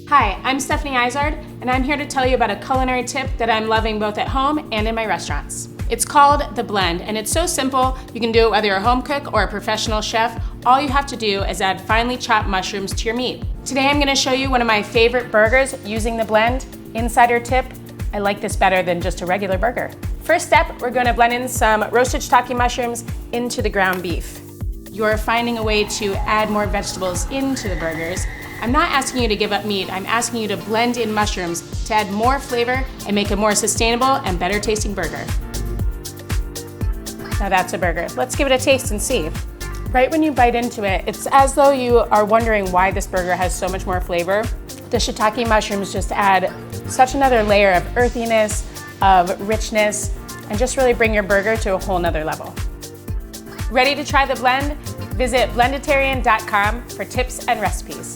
Hi, I'm Stephanie Izard, and I'm here to tell you about a culinary tip that I'm loving both at home and in my restaurants. It's called The Blend, and it's so simple, you can do it whether you're a home cook or a professional chef. All you have to do is add finely chopped mushrooms to your meat. Today I'm gonna show you one of my favorite burgers using The Blend. Insider tip, I like this better than just a regular burger. First step, we're gonna blend in some roasted shiitake mushrooms into the ground beef. You're finding a way to add more vegetables into the burgers. I'm not asking you to give up meat, I'm asking you to blend in mushrooms to add more flavor and make a more sustainable and better tasting burger. Now that's a burger. Let's give it a taste and see. Right when you bite into it, it's as though you are wondering why this burger has so much more flavor. The shiitake mushrooms just add such another layer of earthiness, of richness, and just really bring your burger to a whole nother level. Ready to try The Blend? Visit Blenditarian.com for tips and recipes.